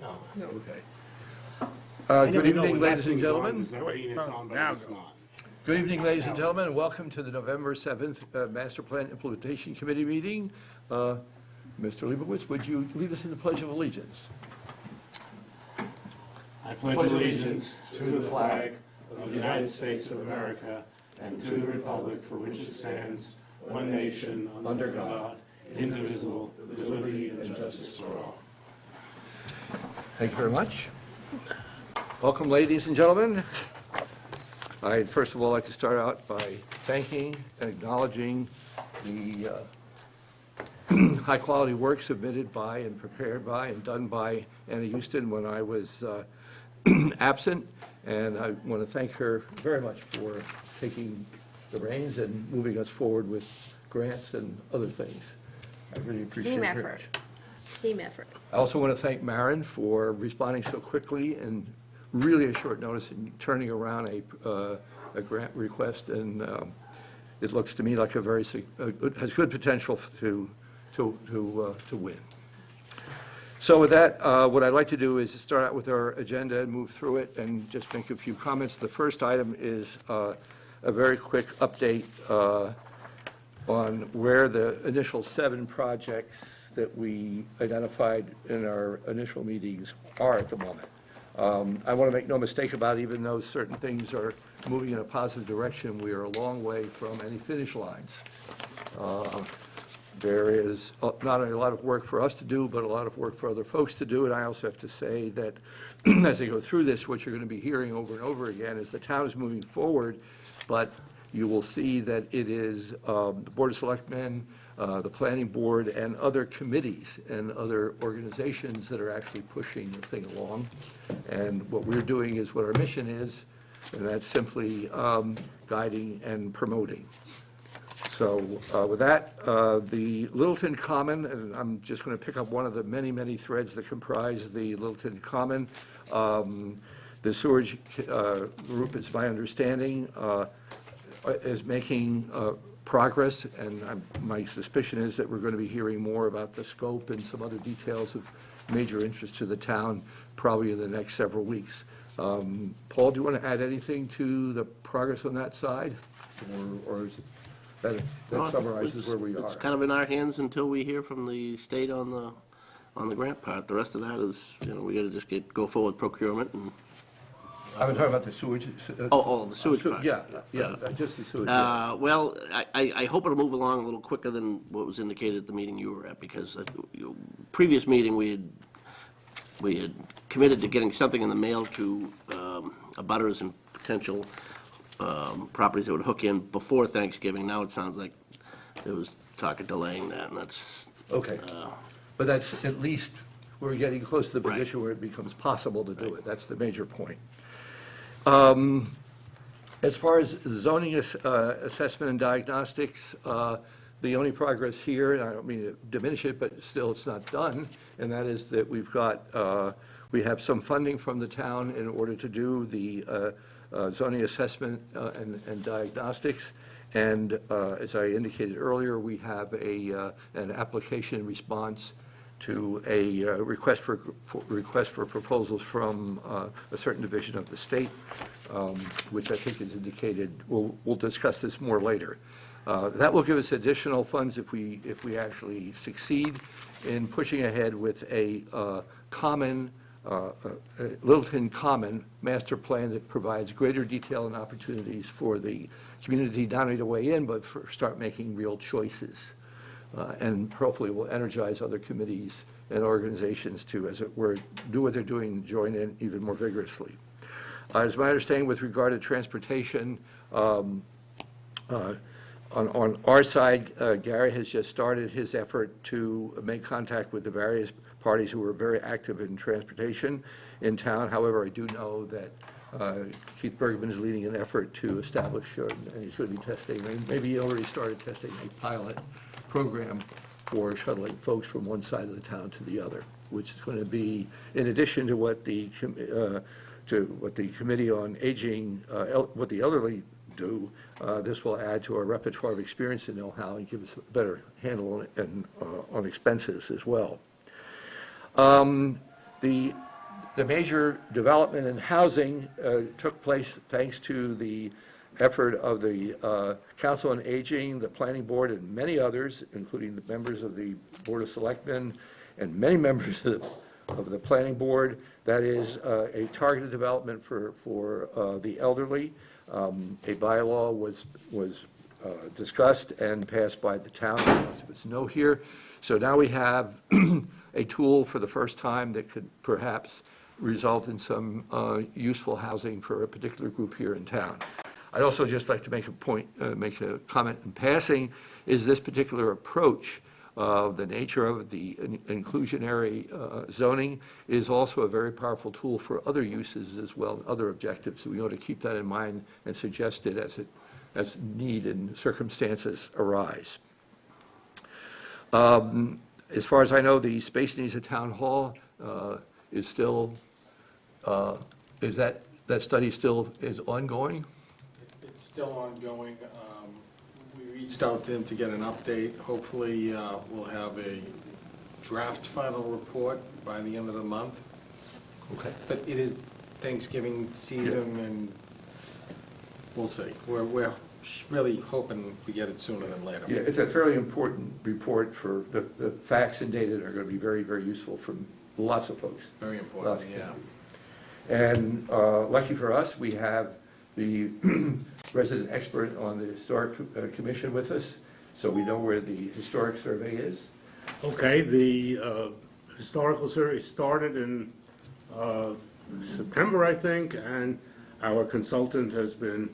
No. Okay. Good evening, ladies and gentlemen. It's on, but it's not. Good evening, ladies and gentlemen, and welcome to the November 7th Master Plan Implementation Committee meeting. Mr. Leibowitz, would you lead us in the Pledge of Allegiance? I pledge allegiance to the flag of the United States of America and to the republic for which it stands, one nation, under God, indivisible, with liberty and justice for all. Thank you very much. Welcome, ladies and gentlemen. I'd first of all like to start out by thanking and acknowledging the high-quality work submitted by and prepared by and done by Anna Houston when I was absent, and I want to thank her very much for taking the reins and moving us forward with grants and other things. I really appreciate her. Team effort. I also want to thank Maren for responding so quickly and really a short notice in turning around a grant request, and it looks to me like has good potential to win. So with that, what I'd like to do is start out with our agenda and move through it and just make a few comments. The first item is a very quick update on where the initial 7 projects that we identified in our initial meetings are at the moment. I want to make no mistake about it, even though certain things are moving in a positive direction, we are a long way from any finish lines. There is not only a lot of work for us to do, but a lot of work for other folks to do, and I also have to say that as I go through this, what you're going to be hearing over and over again is the town is moving forward, but you will see that it is the Board of Selectmen, the Planning Board, and other committees and other organizations that are actually pushing the thing along. And what we're doing is what our mission is, and that's simply guiding and promoting. So with that, the Littleton Common, and I'm just going to pick up one of the many, many threads that comprise the Littleton Common. The sewerage group, it's my understanding, is making progress, and my suspicion is that we're going to be hearing more about the scope and some other details of major interest to the town probably in the next several weeks. Paul, do you want to add anything to the progress on that side? Or is it, that summarizes where we are? It's kind of in our hands until we hear from the state on the grant part. The rest of that is, we got to just go forward procurement and. I've been talking about the sewage. The sewage part. Yeah, just the sewage. Well, I hope it'll move along a little quicker than what was indicated at the meeting you were at, because previous meeting, we had committed to getting something in the mail to abutters and potential properties that would hook in before Thanksgiving. Now it sounds like there was talk of delaying that, and that's. Okay, but that's at least, we're getting close to the position Right. where it becomes possible to do it. That's the major point. As far as zoning assessment and diagnostics, the only progress here, and I don't mean to diminish it, but still it's not done, and that is that we have some funding from the town in order to do the zoning assessment and diagnostics. And as I indicated earlier, we have an application response to a request for proposals from a certain division of the state, which I think is indicated. We'll discuss this more later. That will give us additional funds if we actually succeed in pushing ahead with a Littleton Common master plan that provides greater detail and opportunities for the community not only to weigh in, but start making real choices. And hopefully will energize other committees and organizations to, as it were, do what they're doing and join in even more vigorously. As my understanding with regard to transportation, on our side, Gary has just started his effort to make contact with the various parties who are very active in transportation in town. However, I do know that Keith Bergman is leading an effort to establish, and he's going to be testing, maybe he already started testing a pilot program for shuttling folks from one side of the town to the other, which is going to be, in addition to what the Committee on Aging, what the elderly do, this will add to our repertoire of experience and know-how and give us a better handle on expenses as well. The The major development in housing took place thanks to the effort of the Council on Aging, the Planning Board, and many others, including the members of the Board of Selectmen and many members of the Planning Board. That is a targeted development for the elderly. A bylaw was discussed and passed by the town. There was no here. So now we have a tool for the first time that could perhaps result in some useful housing for a particular group here in town. I'd also just like to make a comment in passing, is this particular approach of the nature of the inclusionary zoning is also a very powerful tool for other uses as well, other objectives. So we ought to keep that in mind and suggest it as need and circumstances arise. As far as I know, the space needs at Town Hall is still, is that study still is ongoing? It's still ongoing. We reached out to him to get an update. Hopefully, we'll have a draft final report by the end of the month. Okay. But it is Thanksgiving season, and we'll see. We're really hoping we get it sooner than later. Yeah, it's a fairly important report for the facts and data that are going to be very, very useful for lots of folks. Very Lots important, of yeah. people. And lucky for us, we have the resident expert on the Historic Commission with us, so we know where the historic survey is. Okay, the historical survey started in September, I think, and our consultant has been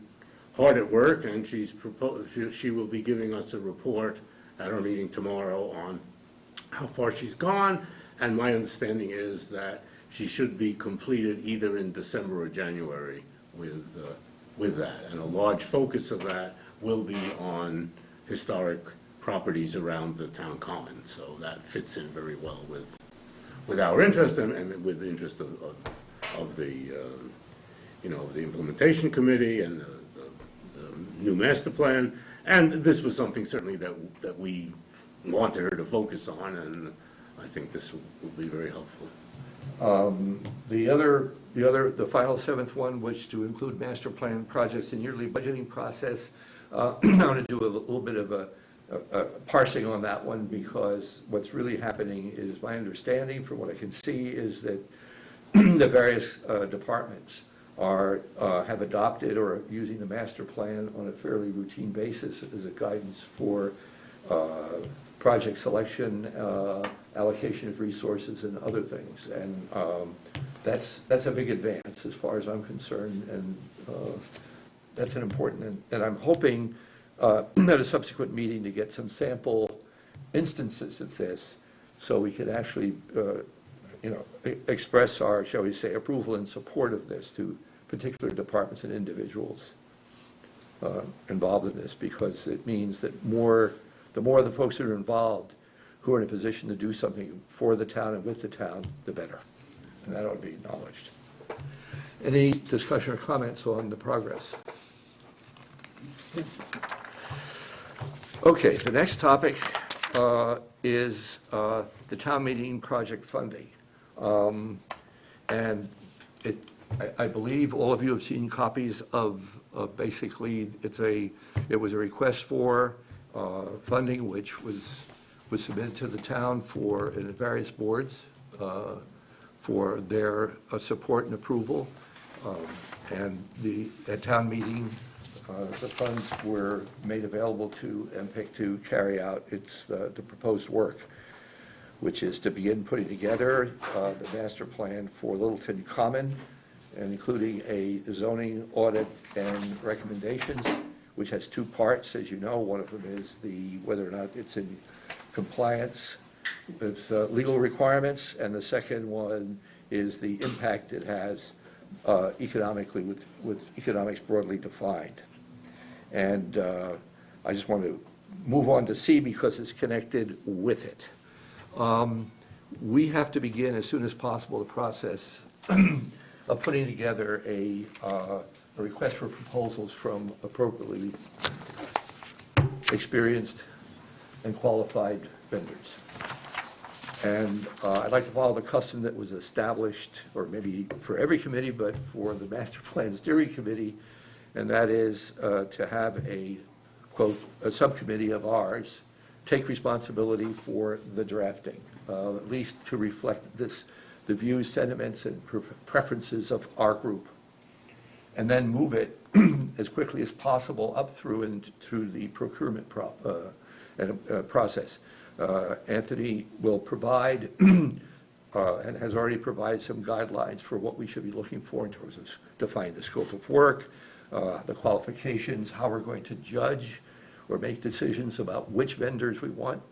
hard at work, and she will be giving us a report at our meeting tomorrow on how far she's gone, and my understanding is that she should be completed either in December or January with that, and a large focus of that will be on historic properties around the town common, so that fits in very well with our interest and with the interest of the, the implementation committee and the new master plan, and this was something certainly that we wanted her to focus on, and I think this will be very helpful. The final seventh one was to include master plan projects in yearly budgeting process. I want to do a little bit of a parsing on that one, because what's really happening is, my understanding from what I can see, is that the various departments have adopted or are using the master plan on a fairly routine basis as a guidance for project selection, allocation of resources, and other things. And that's a big advance as far as I'm concerned, and that's an important, and I'm hoping at a subsequent meeting to get some sample instances of this, so we could actually express our, shall we say, approval and support of this to particular departments and individuals involved in this, because it means that the more the folks that are involved who are in a position to do something for the town and with the town, the better. And that ought to be acknowledged. Any discussion or comments on the progress? Okay, the next topic is the town meeting project funding. And I believe all of you have seen copies of basically, it was a request for funding which was submitted to the town for in various boards for their support and approval. And at town meeting, the funds were made available to MPIC to carry out the proposed work, which is to begin putting together the master plan for Littleton Common, and including a zoning audit and recommendations, which has two parts, as you know. One of them is whether or not it's in compliance with legal requirements, and the second one is the impact it has economically, with economics broadly defined. And I just want to move on to C because it's connected with it. We have to begin as soon as possible the process of putting together a request for proposals from appropriately experienced and qualified vendors. And I'd like to follow the custom that was established, or maybe for every committee, but for the Master Plan Steering Committee, and that is to have a, quote, a subcommittee of ours take responsibility for the drafting, at least to reflect the views, sentiments, and preferences of our group, and then move it as quickly as possible up through the procurement process. Anthony will provide, and has already provided some guidelines for what we should be looking for in terms of defining the scope of work, the qualifications, how we're going to judge or make decisions about which vendors we want.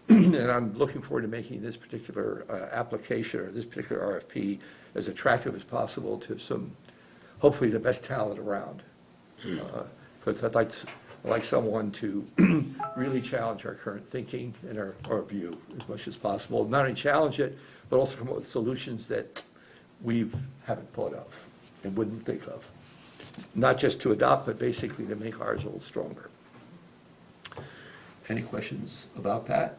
And I'm looking forward to making this particular application or this particular RFP as attractive as possible to some, hopefully the best talent around. Because I'd like someone to really challenge our current thinking and our view as much as possible. Not only challenge it, but also come up with solutions that we haven't thought of and wouldn't think of. Not just to adopt, but basically to make ours a little stronger. Any questions about that?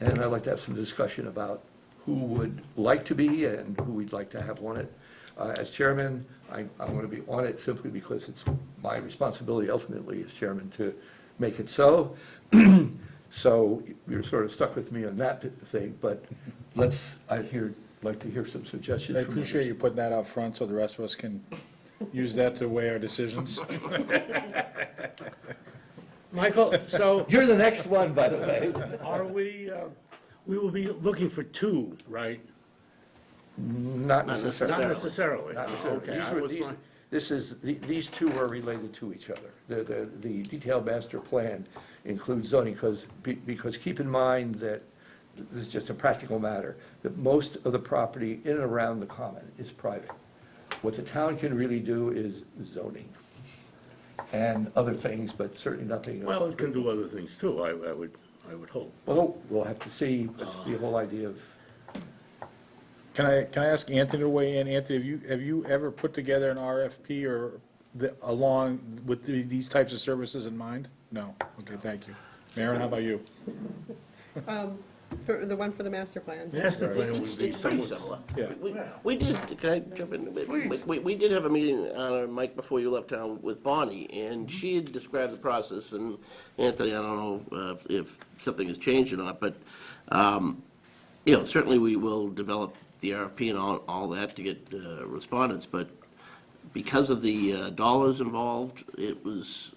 And I'd like to have some discussion about who would like to be and who we'd like to have on it. As chairman, I want to be on it simply because it's my responsibility ultimately as chairman to make it so. So you're sort of stuck with me on that thing, but I'd like to hear some suggestions. I appreciate you putting that out front so the rest of us can use that to weigh our decisions. Michael, so You're the next one, by the way. are we will be looking for two, right? Not necessarily. Not necessarily. Not necessarily. Okay, I was These two are related to each other. The detailed master plan includes zoning, because keep in mind that, this is just a practical matter, that most of the property in and around the common is private. What the town can really do is zoning and other things, but certainly nothing. Well, it can do other things too, I would hope. Well, we'll have to see. That's the whole idea of. Can I ask Anthony to weigh in? Anthony, have you ever put together an RFP or along with these types of services in mind? No? Okay, thank you. Maren, how about you? For the one for the master plan. Master plan would It's be pretty somewhat. similar. Yeah. We did, can I jump in? We did have a meeting, Mike, before you left town with Bonnie, and she had described the process, and Anthony, I don't know if something has changed or not, but, certainly we will develop the RFP and all that to get respondents, but because of the dollars involved, it was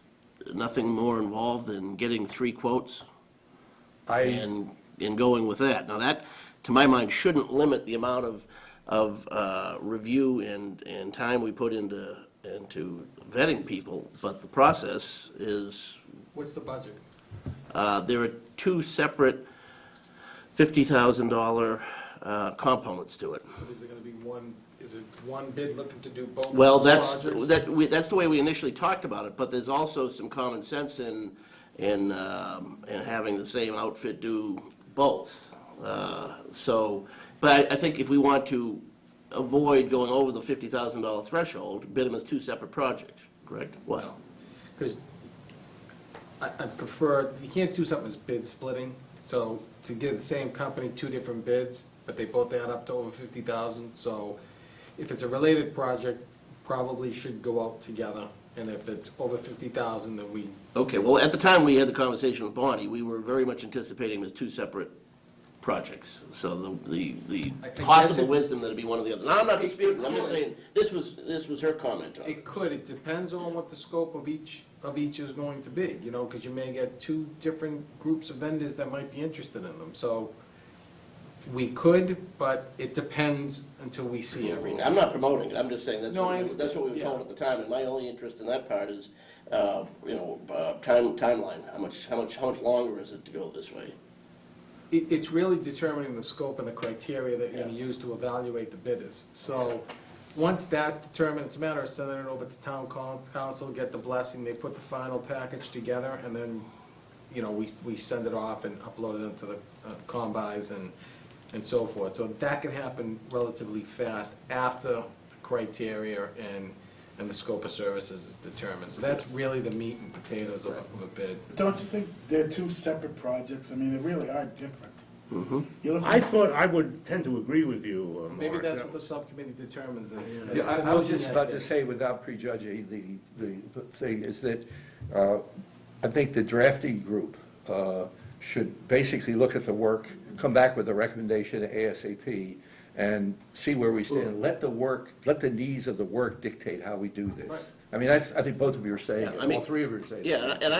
nothing more involved than getting 3 quotes and going with that. Now, that, to my mind, shouldn't limit the amount of review and time we put into vetting people, but the process is, What's the budget? there are 2 separate $50,000 components to it. Is it gonna be is it one bid looking to do both Well, of those projects? that's the way we initially talked about it, but there's also some common sense in having the same outfit do both. But I think if we want to avoid going over the $50,000 threshold, bid them as 2 separate projects, correct? What? No, because I prefer, you can't do something as bid splitting, so to give the same company 2 different bids, but they both add up to over 50,000, so if it's a related project, probably should go out together, and if it's over 50,000, then we, Okay, well, at the time we had the conversation with Bonnie, we were very much anticipating as 2 separate projects. So the I guess possible it- wisdom that it'd be one or the other. No, I'm not disputing, I'm just saying, this was her comment on it. it could, it depends on what the scope of each is going to be, because you may get 2 different groups of vendors that might be interested in them, so we could, but it depends until we see everything. I'm not promoting it, I'm just saying that's No, I what we understand, were told yeah. at the time, and my only interest in that part is, timeline. How much longer is it to go this way? It's really determining the scope and the criteria that you're gonna use to evaluate the bidders. So, once that's determined, it's a matter of sending it over to town council, get the blessing, they put the final package together, and then, we send it off and upload it into the combis and so forth. So that can happen relatively fast after criteria and the scope of services is determined. So that's really the meat and potatoes of a bid. Don't you think they're 2 separate projects? I mean, they really are different. I thought I would tend to agree with you, Mark. Maybe that's what the subcommittee determines. Yeah, I was just about to say, without prejudging the thing, is that I think the drafting group should basically look at the work, come back with a recommendation ASAP, and see where we stand. Let the needs of the work dictate how we do this. Right. I mean, that's, I think both of you are saying, Yeah, I it, mean- all three of you are saying. it. Yeah, and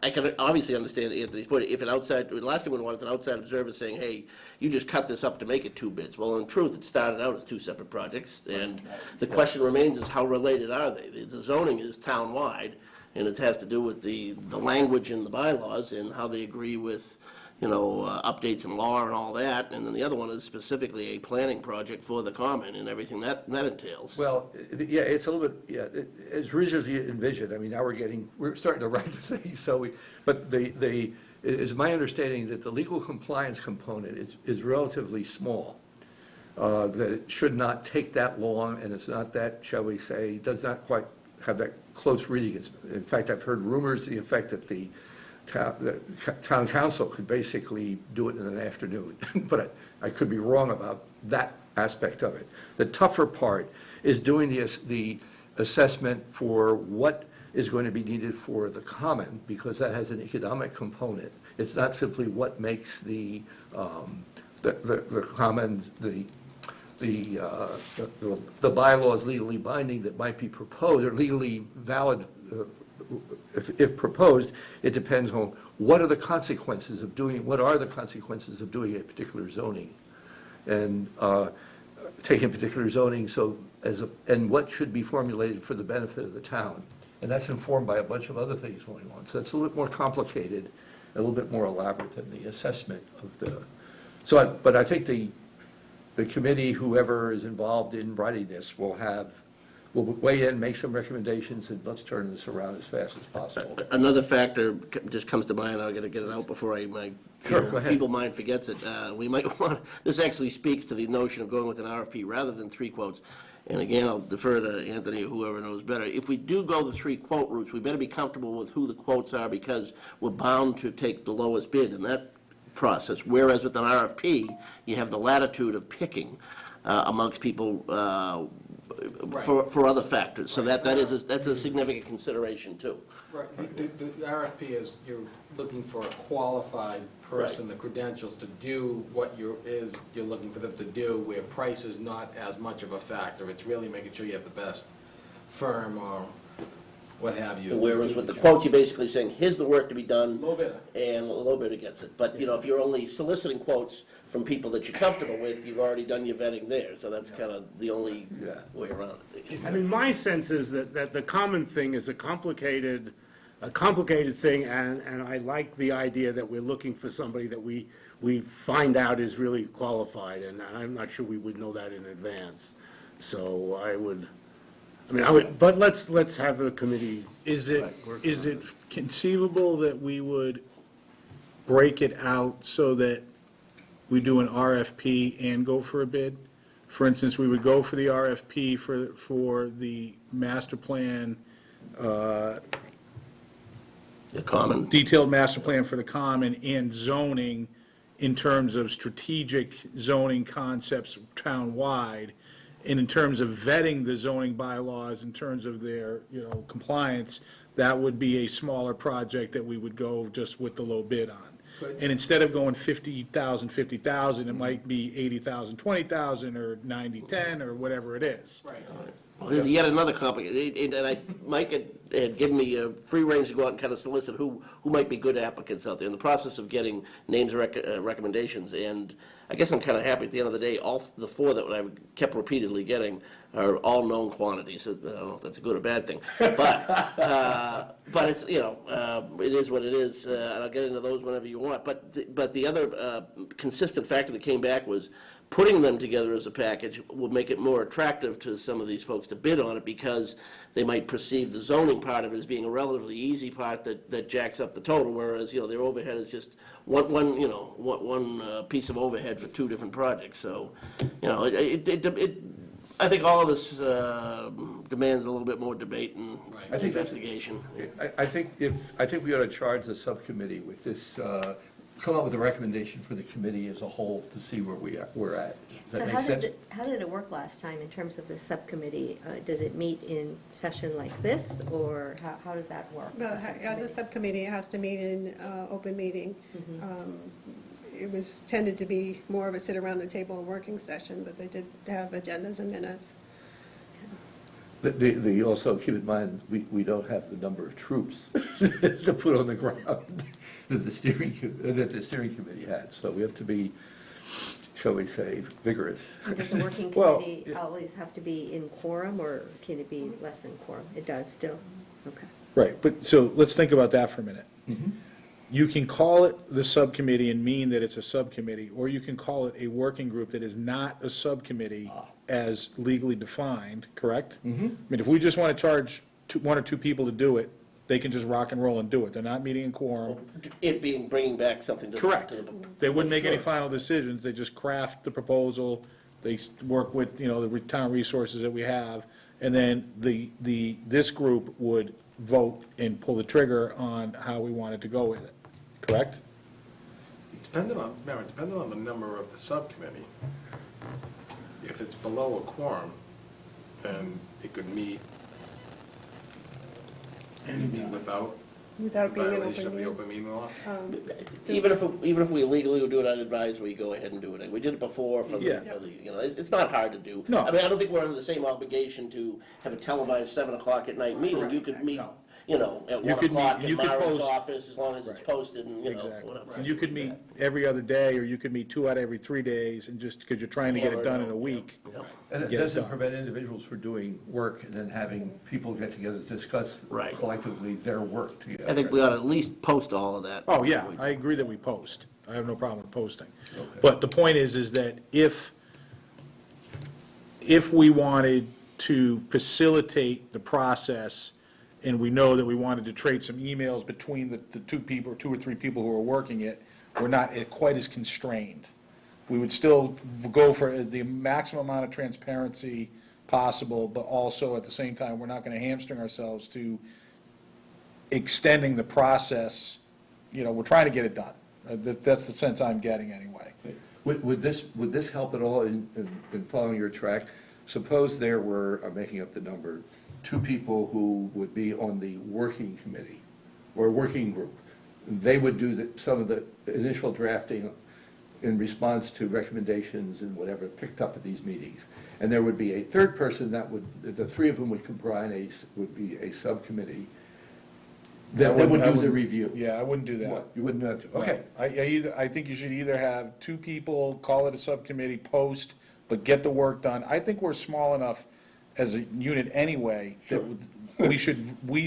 I can obviously understand Anthony's point. If the last thing we want is an outside observer saying, hey, you just cut this up to make it 2 bids. Well, in truth, it started out as 2 separate projects, and the question remains is how related are they? The zoning is town-wide, and it has to do with the language in the bylaws and how they agree with, updates in law and all that. And then the other one is specifically a planning project for the common and everything that entails. Well, yeah, it's a little bit, yeah, as originally envisioned, I mean, now we're starting to write the thing, but it's my understanding that the legal compliance component is relatively small, that it should not take that long, and it's not that, shall we say, does not quite have that close reading. In fact, I've heard rumors to the effect that the town council could basically do it in an afternoon, but I could be wrong about that aspect of it. The tougher part is doing the assessment for what is going to be needed for the common, because that has an economic component. It's not simply what makes the common, the bylaws legally binding that might be proposed, or legally valid. If proposed, it depends on what are the consequences of doing a particular zoning, and taking particular zoning and what should be formulated for the benefit of the town. And that's informed by a bunch of other things going on. So it's a little bit more complicated, a little bit more elaborate than the assessment of the. But I think the committee, whoever is involved in writing this, will weigh in, make some recommendations, and let's turn this around as fast as possible. Another factor just comes to mind, I've got to get it out before my Sure, go ahead. feeble mind forgets it. We might want, this actually speaks to the notion of going with an RFP rather than 3 quotes. And again, I'll defer to Anthony or whoever knows better. If we do go the 3 quote routes, we better be comfortable with who the quotes are, because we're bound to take the lowest bid in that process. Whereas with an RFP, you have the latitude of picking amongst people for other factors. So that's a significant consideration too. Right, the RFP is, you're looking for a qualified person, the credentials to do what you're looking for them to do, where price is not as much of a factor. It's really making sure you have the best firm or what have you. Whereas with the quotes, you're basically saying, here's the work to be done. Low bidder. And a low bidder gets it. But, if you're only soliciting quotes from people that you're comfortable with, you've already done your vetting there. So that's kind of the only way around it. I mean, my sense is that the common thing is a complicated thing, and I like the idea that we're looking for somebody that we find out is really qualified, and I'm not sure we would know that in advance. So but let's have a committee. Is it conceivable that we would break it out so that we do an RFP and go for a bid? For instance, we would go for the RFP for the master plan, The common. detailed master plan for the common and zoning in terms of strategic zoning concepts town-wide, and in terms of vetting the zoning bylaws, in terms of their, compliance, that would be a smaller project that we would go just with the low bid on. Good. And instead of going 50,000, it might be 80,000, 20,000, or 90-10, or whatever it is. Right. Well, there's yet another complicated, and Mike had given me a free range to go out and kind of solicit who might be good applicants out there in the process of getting names and recommendations. And I guess I'm kind of happy at the end of the day, all the 4 that I kept repeatedly getting are all known quantities. I don't know if that's a good or bad thing, but it's, it is what it is, and I'll get into those whenever you want. But the other consistent factor that came back was putting them together as a package will make it more attractive to some of these folks to bid on it, because they might perceive the zoning part of it as being a relatively easy part that jacks up the total, whereas, their overhead is just one piece of overhead for 2 different projects. So, I think all of this demands a little bit more debate and I think that's- investigation. I think we ought to charge the subcommittee with this come up with a recommendation for the committee as a whole to see where we're at. Does So that how make did, sense? how did it work last time in terms of the subcommittee? Does it meet in session like this, or how does that work? Well, the as a subcommittee? subcommittee, it has to meet in open meeting. Mm-hmm. It was tended to be more of a sit around the table and working session, but they did have agendas and minutes. Also, keep in mind, we don't have the number of troops to put on the ground that the steering committee had, so we have to be, shall we say, vigorous. And does the working Well, committee always have to be in quorum, or can it be less than quorum? It does still? Okay. Right, but, so let's think about that for a minute. You can call it the subcommittee and mean that it's a subcommittee, or you can call it a working group that is not a subcommittee as legally defined, correct? I mean, if we just want to charge one or two people to do it, they can just rock and roll and do it. They're not meeting in quorum. It being, bringing back something to the. Correct. to the- They wouldn't make any Sure. final decisions, they just craft the proposal, they work with, the town resources that we have, and then this group would vote and pull the trigger on how we wanted to go with it, correct? Depending on the number of the subcommittee, if it's below a quorum, then it could meet without Without being an violation open of the meeting. open meeting law. Even if we illegally would do it on advisory, go ahead and do it. We did it before for Yeah. it's not hard to do. No. I mean, I don't think we're under the same obligation to have a televised 7 o'clock at night meeting. You could meet, No. At You 1 could meet- o'clock you in could Myron's post- office, as long as it's Right. posted and, Exactly. whatever. And you could meet every other day, or you could meet 2 out of every 3 days, and just, because you're trying to get it done in a week. And it Get it doesn't done. prevent individuals from doing work and then having people get together to discuss Right. collectively their work together. I think we ought to at least post all of that. Oh, yeah, I agree that we post. I have no problem with posting. But the point is that if we wanted to facilitate the process, and we know that we wanted to trade some emails between the 2 people, or 2 or 3 people who are working it, we're not quite as constrained. We would still go for the maximum amount of transparency possible, but also at the same time, we're not gonna hamstring ourselves to extending the process. We're trying to get it done. That's the sense I'm getting anyway. Would this help at all in following your track? Suppose there were, I'm making up the number, 2 people who would be on the working committee or working group. They would do some of the initial drafting in response to recommendations and whatever picked up at these meetings. And there would be a third person the 3 of them would combine would be a subcommittee that would do the review. Yeah, I wouldn't do that. What? You wouldn't have to, okay. I think you should either have 2 people, call it a subcommittee, post, but get the work done. I think we're small enough as a unit anyway, that we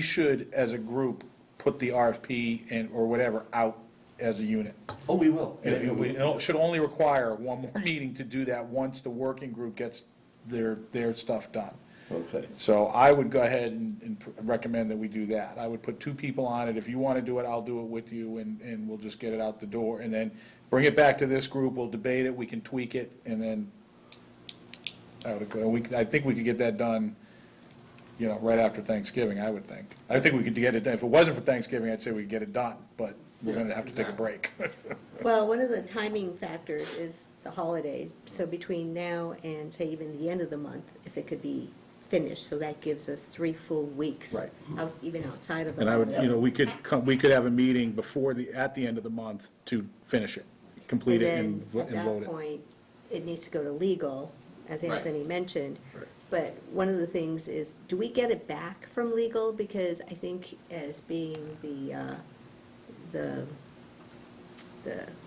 should, as a group, put the RFP or whatever out as a unit. Oh, we will. And it should only require one more meeting to do that once the working group gets their stuff done. Okay. So I would go ahead and recommend that we do that. I would put 2 people on it. If you want to do it, I'll do it with you, and we'll just get it out the door. And then bring it back to this group, we'll debate it, we can tweak it, and then I think we could get that done, right after Thanksgiving, I would think. I think we could get it done. If it wasn't for Thanksgiving, I'd say we could get it done, but we're gonna have to take a break. Well, one of the timing factors is the holiday, so between now and, say, even the end of the month, if it could be finished, so that gives us 3 full weeks. Right. Even outside of the And I would, holiday. we could have a meeting at the end of the month to finish it, complete it, and And then, at vote that it. point, it needs to go to legal, as Right. Anthony mentioned. Right. But one of the things is, do we get it back from legal? Because I think as being the,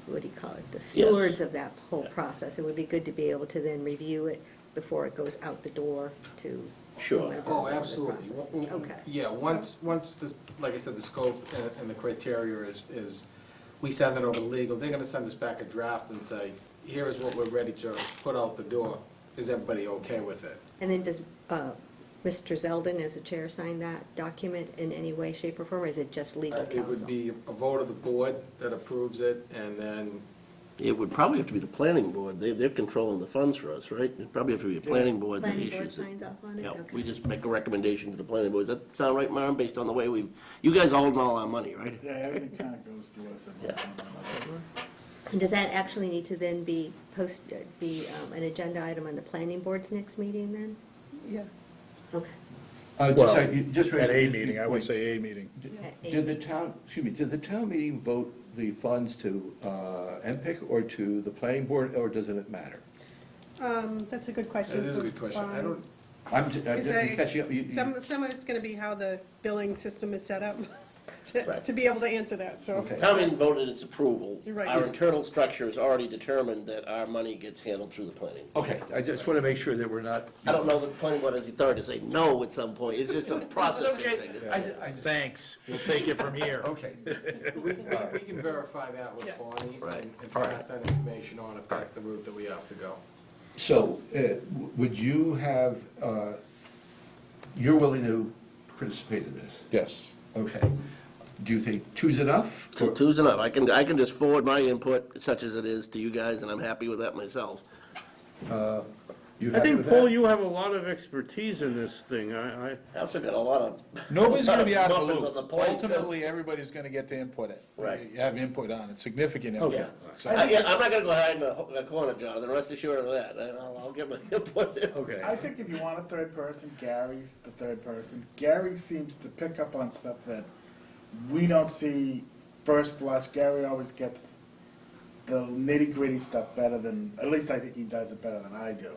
what do you call it? The stewards of that whole process, it would be good to be able to then review it before it goes out the door to Sure. whoever Oh, the absolutely. process is. Okay. Yeah, once, like I said, the scope and the criteria is, we send it over to legal, they're gonna send us back a draft and say, here is what we're ready to put out the door. Is everybody okay with it? And then does Mr. Zeldin, as a chair, sign that document in any way, shape, or form, or is it just legal counsel? It would be a vote of the board that approves it, and then It would probably have to be the planning board. They're controlling the funds for us, right? It'd probably have to be a planning board that Planning board issues it. signs off on it? Yeah, Okay. we just make a recommendation to the planning board. Does that sound right, Maren, based on the way you guys hold all our money, right? Yeah, everything kind of goes to us. And does that actually need to then be an agenda item on the planning board's next meeting then? Yeah. Okay. Well, Just at a meeting, I would say a meeting. Did the town, did the town meeting vote the funds to MPIC or to the planning board, or doesn't it matter? That's a good question. That is a good question. I don't, I'm Is just that- catching up. Some of it's gonna be how the billing system is set up Right. to be able to answer that, so. Okay. Town meeting voted its approval. You're right. Our internal structure is already determined that our money gets handled through the planning. Okay, I just want to make sure that we're not. I don't know that the planning board has the authority to say no at some point. It's just a processing thing. Thanks, we'll take it from here. Okay. we can verify that with Yeah. Bonnie Right. and All right. pass that information on if that's the route that we have to go. So, would you have, you're willing to participate in this? Yes. Okay. Do you think two's enough? So two's enough. I can just forward my input, such as it is, to you guys, and I'm happy with that myself. You I happy think, with Paul, that? you have a lot of expertise in this thing. I I also got a lot of. Nobody's gonna be out of muffins the on the loop. plate, too. Ultimately, everybody's gonna get to input it. Right. You have input on it, significant input. Okay. So- Yeah, I'm not gonna go hide in a corner, Jonathan, rest assured of that. I'll get my input in. Okay. I think if you want a third person, Gary's the third person. Gary seems to pick up on stuff that we don't see first flush. Gary always gets the nitty gritty stuff better than, at least I think he does it better than I do.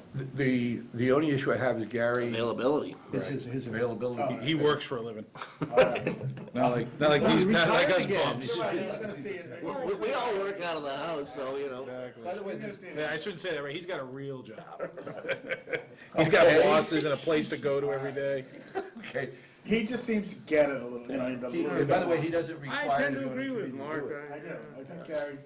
The only issue I have is Gary, Availability. is his availability. He works for a living. All right. Not like these, not like us bums. You're gonna see it. We all work out of the house, so, you know. By the way, You're gonna see it. Yeah, I shouldn't say that, right? He's got a real job. He's got bosses and a place to go to every day. okay. He just seems to get it a little, you know. And by the way, he doesn't require. I tend to anyone agree with do Mark. it. I do. I think Gary's,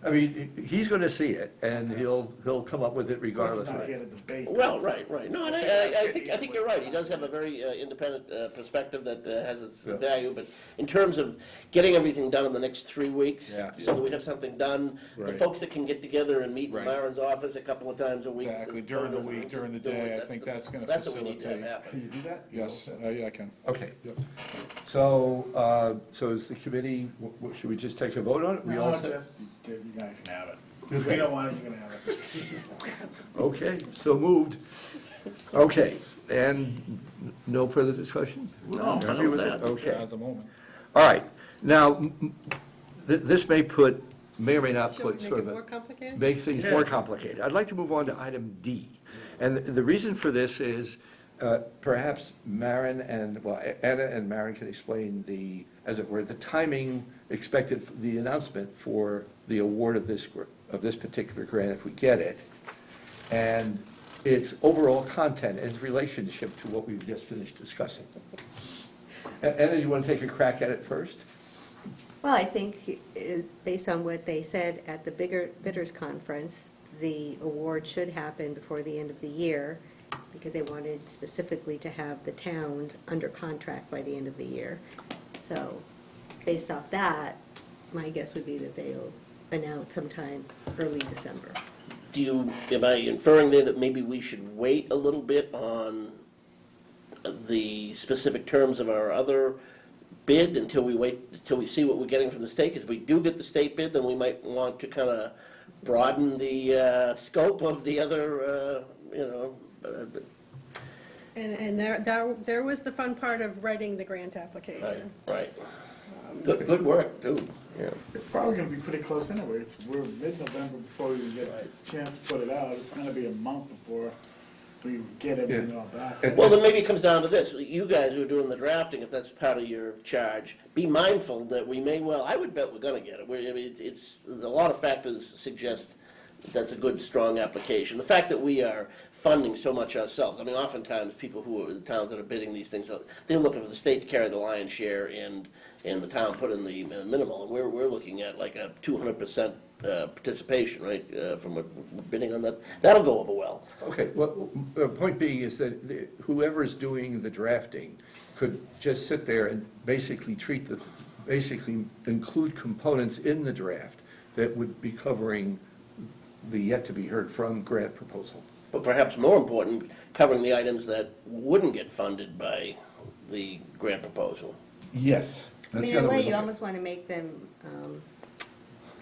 I mean, he's gonna see it, and he'll come up with it he's regardless. not Right? here to debate. Well, right. No, and I think you're right. He does have a very independent perspective that has its Yeah. value, but in terms of getting everything done in the next 3 weeks, Yeah. so that we have something done, the Right. folks that can get together and meet in Right. Maren's office a couple of times a week. Exactly, during the week, during the day, I think that's gonna That's what we need to have facilitate. happen. Can you do that? Yes, yeah, I can. Okay. Yep. So, so is the committee, should we just take a vote on it? We all No, set? just, you guys can have it. If we don't want it, you can have it. Okay, so moved. Okay, and no further discussion? No, I'm fine Happy with with it? that. Okay. At the moment. All right. Now, this may or may not Should we put make sort it of more a, complicated? make things more Yes. complicated. I'd like to move on to item D. And the reason for this is perhaps Maren and, well, Anna and Maren can explain the, as it were, the timing expected, the announcement for the award of this particular grant if we get it, and its overall content and its relationship to what we've just finished discussing. Anna, you want to take a crack at it first? Well, I think is based on what they said at the bidders conference, the award should happen before the end of the year because they wanted specifically to have the towns under contract by the end of the year. So based off that, my guess would be that they'll announce sometime early December. Am I inferring there that maybe we should wait a little bit on the specific terms of our other bid until we see what we're getting from the state? Because if we do get the state bid, then we might want to kind of broaden the scope of the other, And there was the fun part of writing the grant application. Right. Good work, too. Yeah. It's probably gonna be pretty close anyway. We're mid-November before we even get a chance to put it out. It's gonna be a month before we get everything all back. Well, then maybe it comes down to this. You guys who are doing the drafting, if that's part of your charge, be mindful that we may well, I would bet we're gonna get it. It's a lot of factors suggest that's a good, strong application. The fact that we are funding so much ourselves, I mean, oftentimes people who are the towns that are bidding these things, they're looking for the state to carry the lion's share and the town put in the minimal. And we're looking at like a 200% participation, right, from bidding on that. That'll go over well. Okay, well, the point being is that whoever is doing the drafting could just sit there and basically basically include components in the draft that would be covering the yet-to-be-heard-from grant proposal. But perhaps more important, covering the items that wouldn't get funded by the grant proposal. Yes. I mean, in a way, you almost want to make them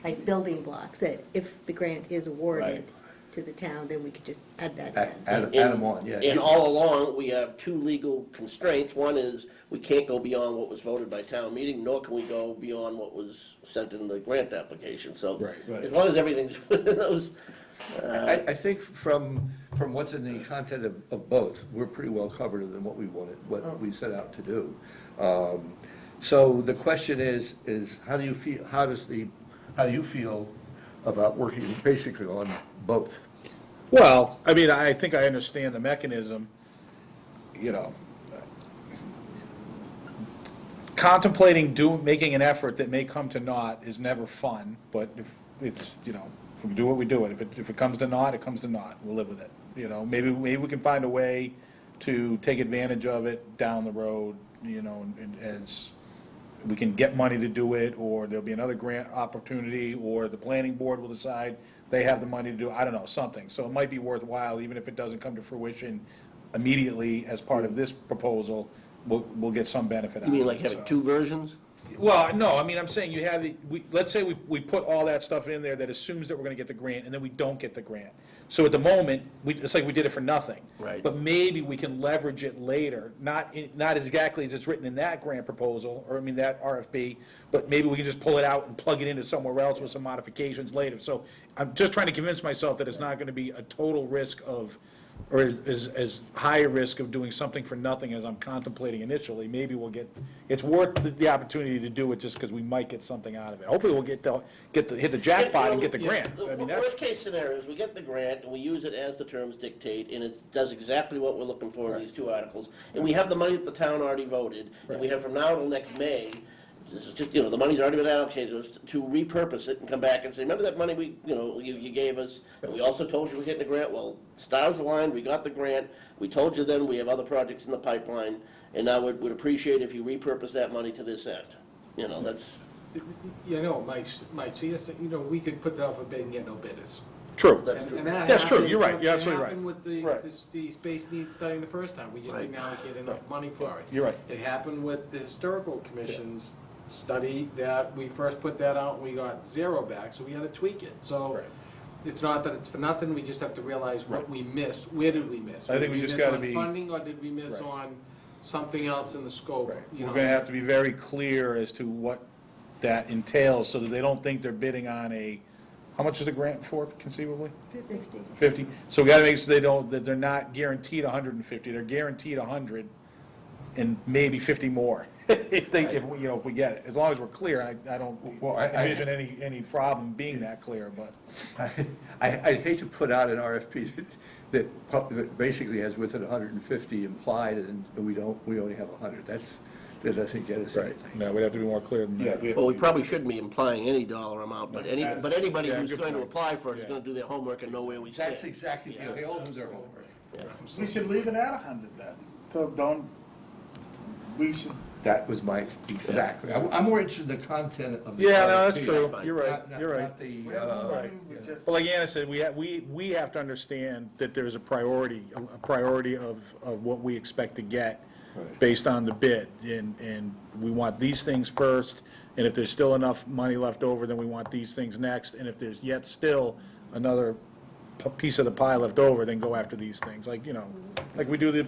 like building blocks, that if the grant is awarded Right. to the town, then we could just add that in. Add them on, yeah. And all along, we have two legal constraints. One is, we can't go beyond what was voted by town meeting, nor can we go beyond what was sent in the grant application. So Right. as long as everything's within those, I think from what's in the content of both, we're pretty well covered in what we wanted, what we set out to do. So the question is how do you feel about working basically on both? Well, I mean, I think I understand the mechanism, you know. Contemplating making an effort that may come to naught is never fun, but if it's, you know, if we do it, we do it. If it comes to naught, it comes to naught. We'll live with it. You know, maybe we can find a way to take advantage of it down the road, you know, and as we can get money to do it, or there'll be another grant opportunity, or the planning board will decide they have the money to do, I don't know, something. So it might be worthwhile, even if it doesn't come to fruition immediately as part of this proposal, we'll get some benefit out of it. you mean like having so. two versions? Well, no, I mean, I'm saying you have, let's say we put all that stuff in there that assumes that we're gonna get the grant, and then we don't get the grant. So at the moment, it's like we did it for nothing. Right. But maybe we can leverage it later, not exactly as it's written in that grant proposal, or I mean, that RFP, but maybe we can just pull it out and plug it into somewhere else with some modifications later. So I'm just trying to convince myself that it's not gonna be a total risk of, or as high a risk of doing something for nothing as I'm contemplating initially. Maybe we'll it's worth the opportunity to do it just because we might get something out of it. Hopefully we'll hit the jackpot and get the grant. The I mean, that's, worst case scenario is we get the grant and we use it as the terms dictate, and it does exactly what we're looking for in these two articles. And we have the money that the town already voted, and we have from now till next May, this is just, the money's already been allocated to us, to repurpose it and come back and say, remember that money you gave us, and we also told you we're getting a grant? Well, stars aligned, we got the grant, we told you then we have other projects in the pipeline, and now we'd appreciate if you repurpose that money to this end. That's, Might see us, we could put that out for bid and get no bidders. true. that's true. And that That's true, happened- you're right, you're that absolutely right. happened with Right. the space needs study the first time, we just didn't allocate enough money for it. You're right. It happened with the historical commission's study, that we first put that out, and we got zero back, so we had to tweak it. So Right. it's not that it's for nothing, we just have to realize what we missed, where did we miss? I think Did we just miss gotta on be- funding, or did we miss Right. on something else in the scope? We're gonna have to be very clear as to what that entails, so that they don't think they're bidding on how much is the grant for conceivably? 50. So we gotta make sure that they're not guaranteed 150, they're guaranteed 100 and maybe 50 more. If we get it, as long as we're clear, I don't envision any problem being that clear, but. I hate to put out an RFP that basically has within 150 implied, and we only have 100. That doesn't get us anything. No, we'd have to be more clear than that. well, we probably shouldn't be implying any dollar amount, but anybody Yeah, who's good going to point. apply for it is Yeah. gonna do their homework and know where we stand. That's exactly, they all do their homework. We should leave it at 100 then. So we should, That was exactly, I'm more interested in the content of the Yeah, no, that's RFP. true, fine. you're right, Not- you're right. Not the, Right. we just, But like Anna said, we have to understand that there's a priority of what we expect to get based on the bid, and we want these things first, and if there's still enough money left over, then we want these things next, and if there's yet still another piece of the pie left over, then go after these things, like we do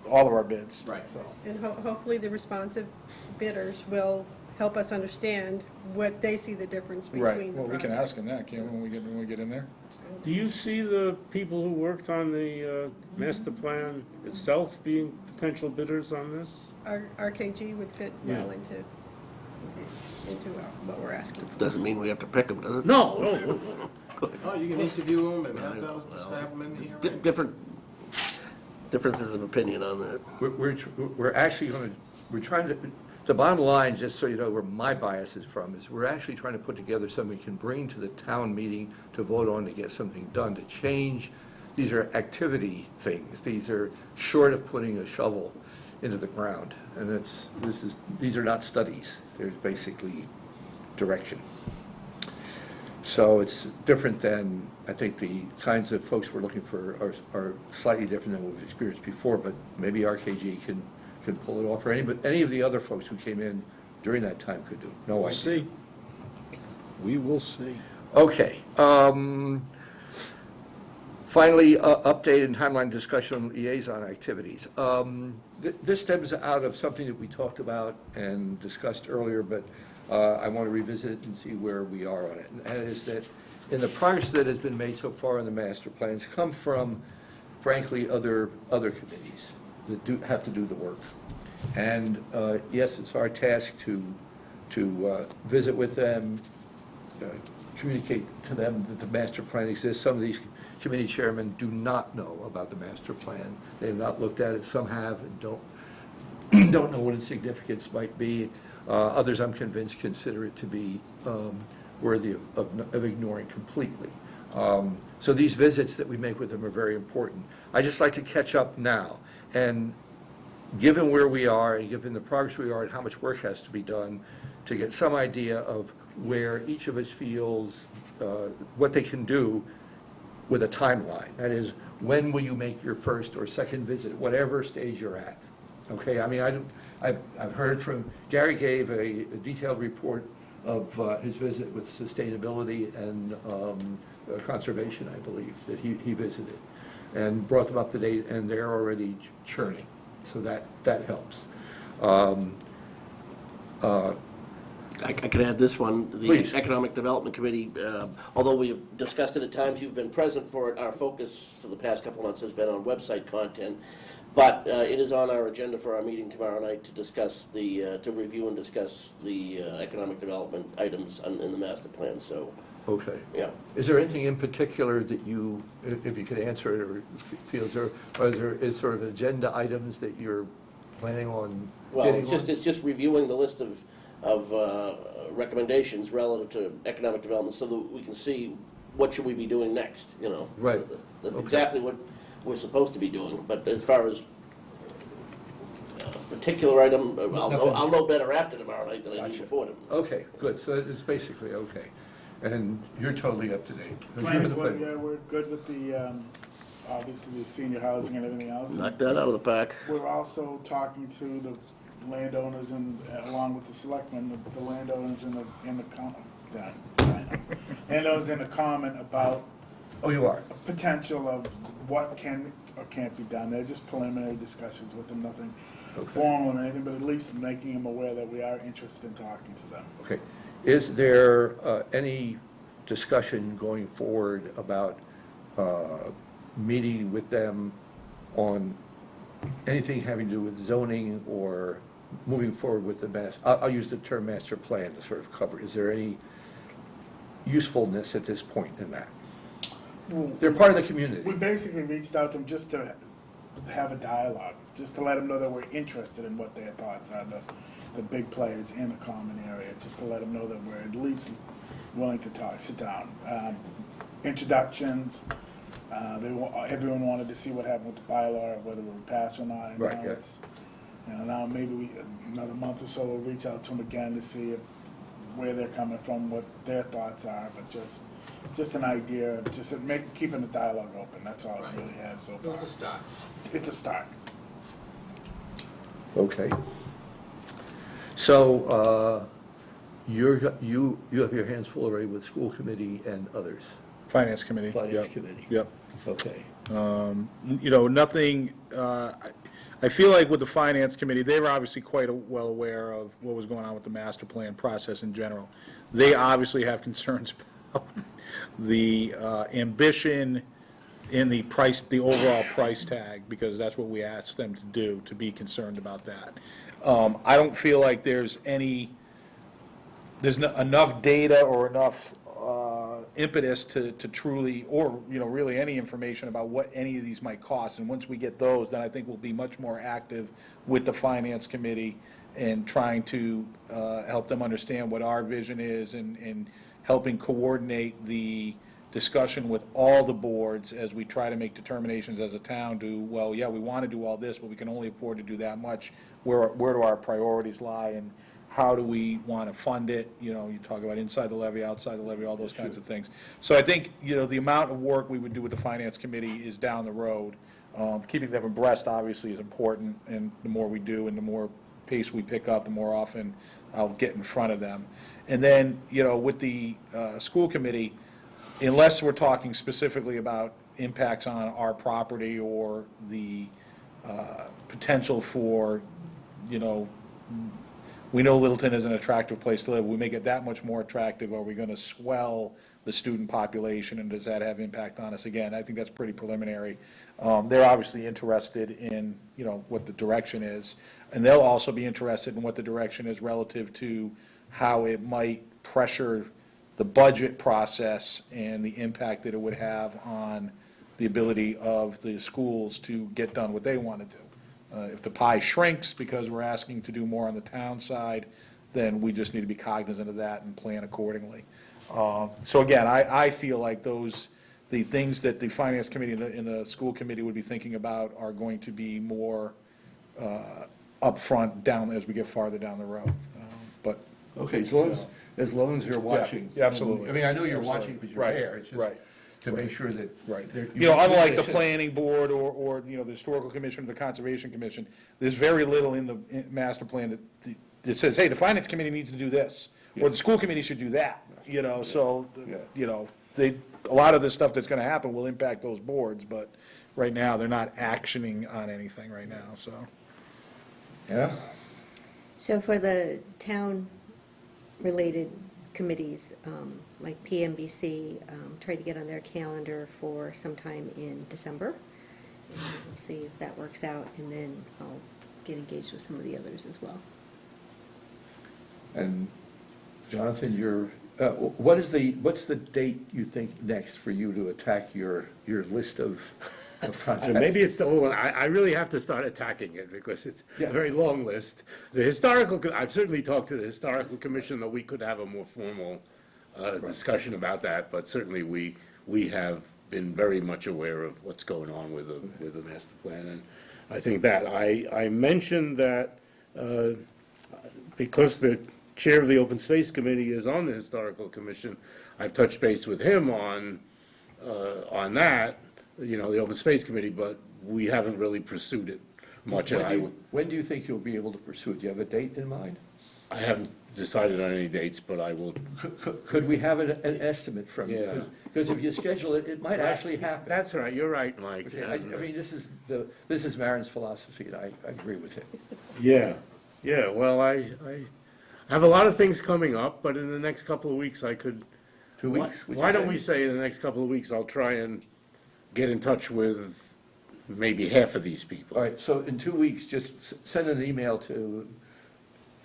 all of our bids. Right. So. And hopefully the responsive bidders will help us understand what they see the difference between Right, the well, we can ask them projects. that, can't we, when we get in there? Do you see the people who worked on the master plan itself being potential bidders on this? Our RKG would fit well Yeah. into what we're asking for. Doesn't mean we have to pick them, does it? No, Oh, you can interview them and have those, just have them in here. right? Differences of opinion on that. we're actually trying to, the bottom line, just so you know where my bias is from, is we're actually trying to put together something we can bring to the town meeting to vote on to get something done, to change. These are activity things. These are short of putting a shovel into the ground. And these are not studies. They're basically direction. So it's different than, I think the kinds of folks we're looking for are slightly different than what we've experienced before, but maybe RKG can pull it off, or any of the other folks who came in during that time could do. No We'll idea. see. We will see. Okay. Finally, update and timeline discussion on liaison activities. This stems out of something that we talked about and discussed earlier, but I want to revisit it and see where we are on it. And that is that in the progress that has been made so far in the master plans come from, frankly, other committees that have to do the work. And yes, it's our task to visit with them, communicate to them that the master plan exists. Some of these committee chairmen do not know about the master plan. They have not looked at it. Some have and don't know what its significance might be. Others, I'm convinced, consider it to be worthy of ignoring completely. So these visits that we make with them are very important. I just like to catch up now. And given where we are and given the progress we are and how much work has to be done, to get some idea of where each of us feels what they can do with a timeline. That is, when will you make your first or second visit, whatever stage you're at? Okay, I mean, I've heard from, Gary gave a detailed report of his visit with sustainability and conservation, I believe, that he visited, and brought them up to date, and they're already churning, so that helps. I could add this one. Please. The Economic Development Committee, although we have discussed it at times, you've been present for it, our focus for the past couple of months has been on website content. But it is on our agenda for our meeting tomorrow night to discuss to review and discuss the economic development items in the master plan, so, Okay. yeah. Is there anything in particular that you, if you could answer it or feel, is sort of agenda items that you're planning on Well, getting it's just reviewing the list of recommendations relative to economic development so that we can see what should we be doing next, you know? Right. That's Okay. exactly what we're supposed to be doing, but as far as particular item, I'll know better after tomorrow night than I do before them. Okay, good, so it's basically okay. And you're totally up to date. Planning board, yeah, we're good with the, obviously, the senior housing and everything else. Knock that out of the park. We're also talking to the landowners and, along with the selectmen, the landowners in the landowners in the comment about Oh, you are? potential of what can or can't be done. They're just preliminary discussions with them, nothing Okay. formal or anything, but at least making them aware that we are interested in talking to them. Okay. Is there any discussion going forward about meeting with them on anything having to do with zoning or moving forward with the I'll use the term master plan to sort of cover. Is there any usefulness at this point in that? They're part of the community. We basically reached out to them just to have a dialogue, just to let them know that we're interested in what their thoughts are, the big players in the common area, just to let them know that we're at least willing to talk, sit down. Introductions, everyone wanted to see what happened with the bylaw, whether it would pass or not. And Right, now yeah. it's, now maybe another month or so, we'll reach out to them again to see where they're coming from, what their thoughts are, but just an idea, just keeping the dialogue open, that's all it really has so far. It was a start. It's a start. Okay. So you have your hands full already with school committee and others, Finance committee. finance Yep. committee. Yep. Okay. Nothing, I feel like with the finance committee, they were obviously quite well aware of what was going on with the master plan process in general. They obviously have concerns about the ambition in the price, the overall price tag, because that's what we asked them to do, to be concerned about that. I don't feel like there's enough data or enough impetus to truly, or, really any information about what any of these might cost. And once we get those, then I think we'll be much more active with the finance committee and trying to help them understand what our vision is and helping coordinate the discussion with all the boards as we try to make determinations as a town we want to do all this, but we can only afford to do that much. Where do our priorities lie, and how do we want to fund it? You know, you talk about inside the levy, outside the levy, all those kinds of things. So I think, you know, the amount of work we would do with the finance committee is down the road. Keeping them abreast, obviously, is important, and the more we do and the more pace we pick up, the more often I'll get in front of them. And then, you know, with the school committee, unless we're talking specifically about impacts on our property or the potential for, you know, we know Littleton is an attractive place to live. We make it that much more attractive. Are we going to swell the student population, and does that have impact on us? Again, I think that's pretty preliminary. They're obviously interested in, you know, what the direction is, and they'll also be interested in what the direction is relative to how it might pressure the budget process and the impact that it would have on the ability of the schools to get done what they want to do. If the pie shrinks because we're asking to do more on the town side, then we just need to be cognizant of that and plan accordingly. So again, I feel like the things that the finance committee and the school committee would be thinking about are going to be more upfront down as we get farther down the road. But Okay, as long as you're watching. Yeah, absolutely. I mean, I know you're Absolutely. watching because you're Right, there. It's just right. to make sure that. Right. there- You know, unlike the should- planning board or, you know, the historical commission or the conservation commission, there's very little in the master plan that says, hey, the finance committee needs to do this, or the school committee should do that, you know, so, you know, a lot of this stuff that's gonna happen will impact those boards, but right now, they're not actioning on anything right now, so. Yeah? So for the town-related committees, like PMBC, try to get on their calendar for sometime in December. And we'll see if that works out, and then I'll get engaged with some of the others as well. And Jonathan, what's the date you think next for you to attack your list of contacts? Maybe it's the old one. I really have to start attacking it because it's Yeah. a very long list. I've certainly talked to the historical commission that we could have a more formal discussion about that, but certainly we have been very much aware of what's going on with the master plan. And I think that I mentioned that because the chair of the Open Space Committee is on the historical commission, I've touched base with him on that, you know, the Open Space Committee, but we haven't really pursued it much. And When do you think you'll be able to pursue it? Do you have a date in mind? I haven't decided on any dates, but I will. Could we have an estimate from you? Yeah. Because if you schedule it, it might actually happen. That's right, you're right, Mike. Okay, I mean, this is Marin's philosophy, and I agree with him. Yeah, well, I have a lot of things coming up, but in the next couple of weeks, I could. 2 weeks? would you Why don't say? we say in the next couple of weeks, I'll try and get in touch with maybe half of these people. All right, so in 2 weeks, just send an email to,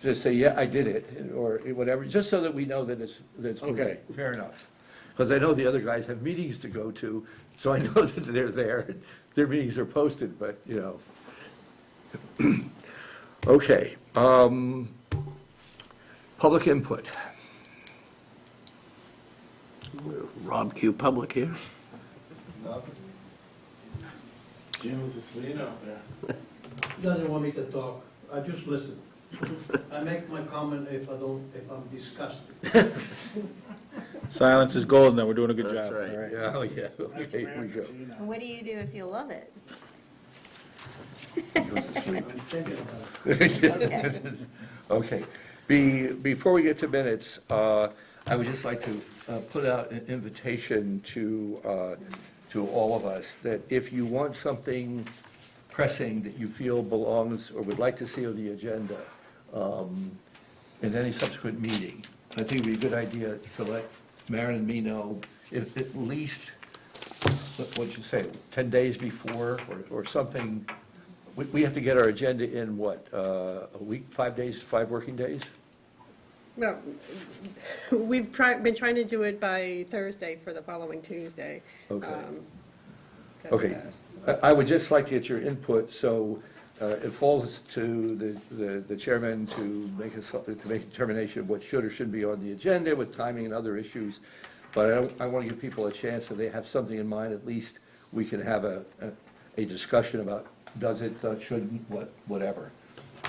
just say, yeah, I did it, or whatever, just so that we know that it's moving. Okay. Fair enough. Because I know the other guys have meetings to go to, so I know that they're there. Their meetings are posted, but, you know. Okay. Public input. Rob Q. Public here. Jim is asleep out there. He doesn't want me to talk, I just listen. I make my comment if I'm disgusted. Silence is golden, then we're doing a good job. right. All right. Yeah, oh, yeah, That's okay, rare we for go. Gina. And what do you do if you love it? He goes to sleep. I'm thinking about it. Okay. Okay. Before we get to minutes, I would just like to put out an invitation to all of us, that if you want something pressing that you feel belongs or would like to see on the agenda in any subsequent meeting, I think it would be a good idea to let Maren and me know if at least, what'd you say, 10 days before or something. We have to get our agenda in, what, a week, 5 days, 5 working days? Well, we've been trying to do it by Thursday for the following Tuesday. Okay. That's Okay. best. I would just like to get your input, so it falls to the chairman to make a determination of what should or shouldn't be on the agenda with timing and other issues. But I want to give people a chance, if they have something in mind, at least we can have a discussion about does it, shouldn't, whatever.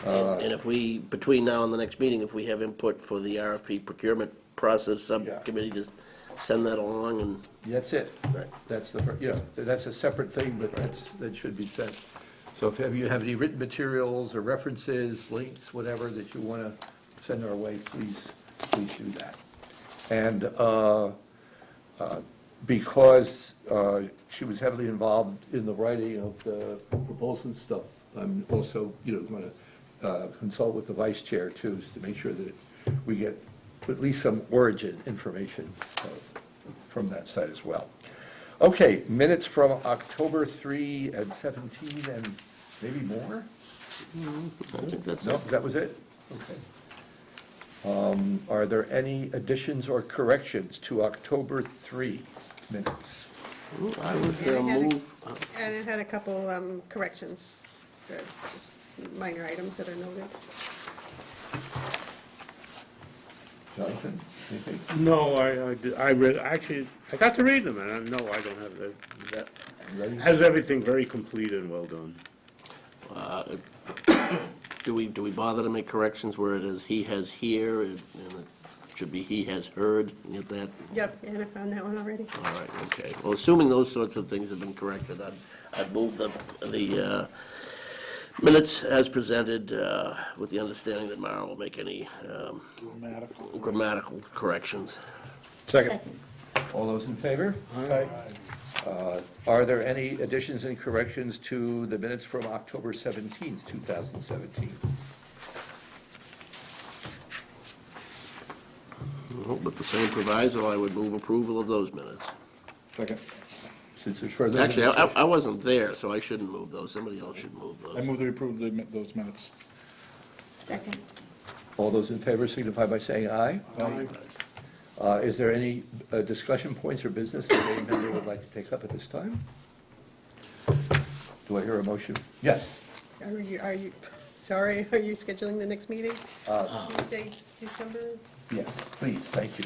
And if we, between now and the next meeting, if we have input for the RFP procurement process subcommittee, just send that along and. That's it. Right. That's the, that's a separate thing, but that should be sent. So if you have any written materials or references, links, whatever that you want to send our way, please do that. And because she was heavily involved in the writing of the proposal and stuff, I'm also, going to consult with the vice chair too, to make sure that we get at least some origin information from that side as well. Okay, minutes from October 3 and 17 and maybe more? I think that's No, it. that was it? Okay. Are there any additions or corrections to October 3 minutes? I would And I had a- move, And it had a couple corrections, just minor items that are noted. Jonathan, anything? No, I read, actually, I got to read them, and no, I don't have that. Ready? Has everything very complete and well done. do we bother to make corrections where it is he has here, and it should be he has heard, you get that? Yep, and I found that one already. All right, okay. Well, assuming those sorts of things have been corrected, I'd move the minutes as presented, with the understanding that Mara will make any Grammatical. grammatical corrections. Second. All those in favor? Okay. Are there any additions and corrections to the minutes from October 17th, 2017? Well, with the same proviso, I would move approval of those minutes. Second. Since there's further. Actually, I wasn't there, so I shouldn't move those. Somebody else should move I those. move to approve those minutes. Second. All those in favor signify by saying aye. Aye. Is there any discussion points or business that any member would like to take up at this time? Do I hear a motion? Yes. Are you, sorry, are you scheduling the next meeting? Tuesday, December? Yes, please, thank you.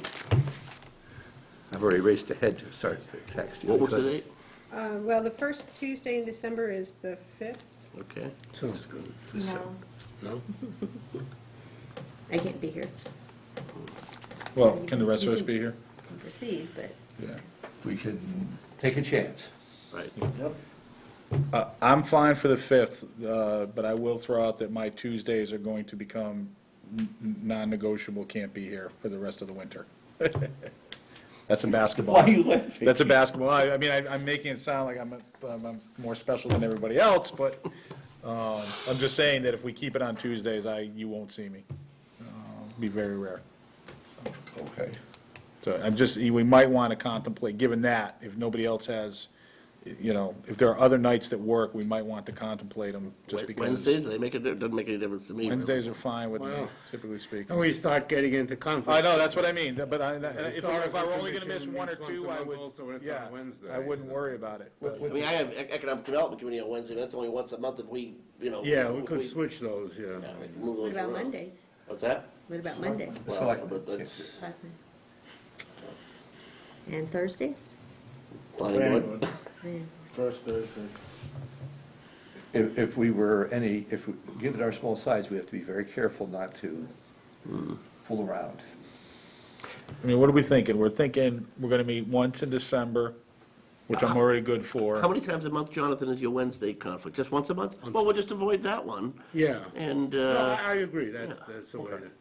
I've already raced ahead to start texting. What was the date? Well, the first Tuesday in December is the 5th. Okay. Sounds good. No, No? I can't be here. Well, can the rest of us be here? I can proceed, but Yeah. We can take a chance. Right. I'm fine for the 5th, but I will throw out that my Tuesdays are going to become non-negotiable, can't be here for the rest of the winter. That's a basketball. Why are you laughing? That's a basketball, I mean, I'm making it sound like I'm more special than everybody else, but I'm just saying that if we keep it on Tuesdays, you won't see me. It'll be very rare. Okay. So we might want to contemplate, given that, if nobody else has, if there are other nights that work, we might want to contemplate them, just because. Wednesdays, doesn't make any difference to me. really. Wednesdays are fine with me, Wow. typically speaking. And we start getting into conflicts. I know, that's what I mean, but if Historical I were only gonna miss Commission one or meets once two, a I month would, also when it's yeah, on Wednesday, I wouldn't so. worry about it. I mean, I have Economic Development Committee on Wednesday, that's only once a month if we, Yeah, we if could switch those, yeah. yeah, move what those about around. Mondays? What's that? What about Mondays? Well, Select- but that's And Thursdays? planning Planning board. board, Yeah. first Thursdays. If we given our small size, we have to be very careful not to fool around. I mean, what are we thinking? We're thinking we're gonna meet once in December, which I'm already good for. How many times a month, Jonathan, is your Wednesday conflict? Just once a month? Well, we'll just avoid that one. Yeah. And, No, I agree, that's the way to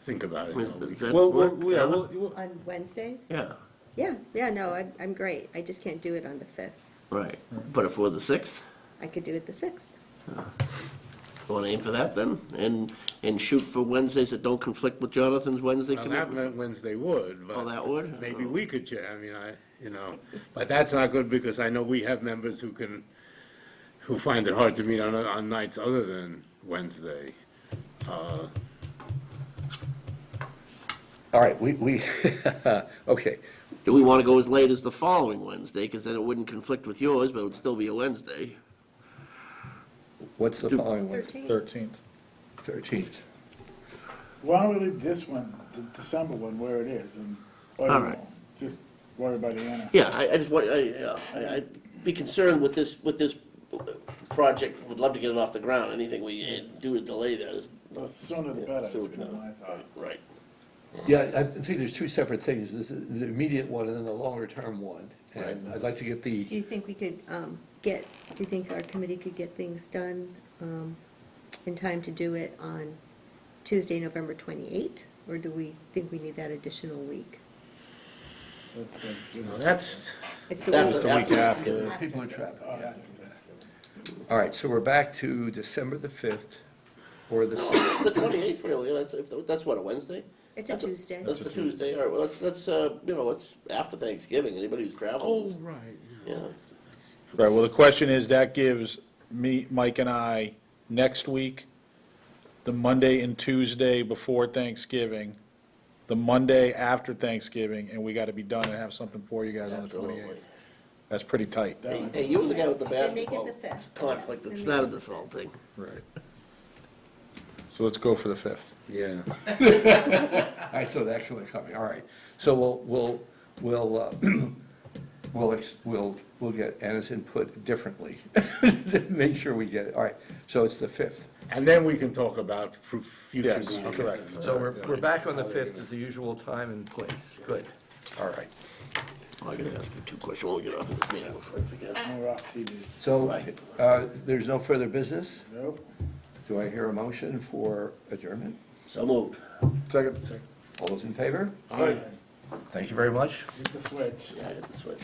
think about it. does that Well, work? yeah, Alan? On Wednesdays? Yeah, Yeah, no, I'm great. I just can't do it on the 5th. right. But if we're the 6th, I could do it the 6th. want to aim for that then? And shoot for Wednesdays that don't conflict with Jonathan's Wednesday Well, that commitment? meant Wednesday would, but. Oh, that would? Maybe we could, I mean, but that's not good because I know we have members who find it hard to meet on nights other than Wednesday. All right, we, okay. Do we want to go as late as the following Wednesday? Because then it wouldn't conflict with yours, but it would still be a Wednesday. What's the following one? 13th. 13th. 13th. Why don't we leave this one, the December one, where it is, and, or All you right. know, just worry about Anna. Yeah, I just want, I'd be concerned with this project, would love to get it off the ground. Anything we do to delay that is. The sooner the better, is Sooner kind of my thought. Right. Yeah, I think there's two separate things, there's the immediate one and then the longer-term one. And Right. I'd like to get the, Do you think we could do you think our committee could get things done in time to do it on Tuesday, November 28th? Or do we think we need that additional week? That's Thanksgiving. No, that's, It's the After- week after- after. people are trapped. Oh, after Thanksgiving. All right, so we're back to December the 5th, or the 6th. The 28th, really, that's what, a Wednesday? It's a Tuesday. That's the Tuesday, all right, well, let's, it's after Thanksgiving, anybody who's traveling. right. Yeah, Right, well, the question is, that gives me, Mike and I, next week, the Monday and Tuesday before Thanksgiving, the Monday after Thanksgiving, and we gotta be done and have something for you guys on the absolutely. 28th. That's pretty tight. Hey, you were the guy with the Then make it basketball the 5th. conflict that Then started make it this whole thing. Right. So let's go for the 5th. Yeah. All right, so the actual coming, all right. So we'll get Anna's input differently, make sure we get it. All right, so it's the 5th. And then we can talk about future Yes, meetings. correct. So we're back on the 5th at the usual time and place. Good, all right. I gotta ask you two questions when we get off of this meeting before I forget. We're off TV. So there's no further business? Nope. Do I hear a motion for adjournment? So moved. Second. All those in favor? Aye. Thank you very much. Hit the switch. Yeah, I hit the switch.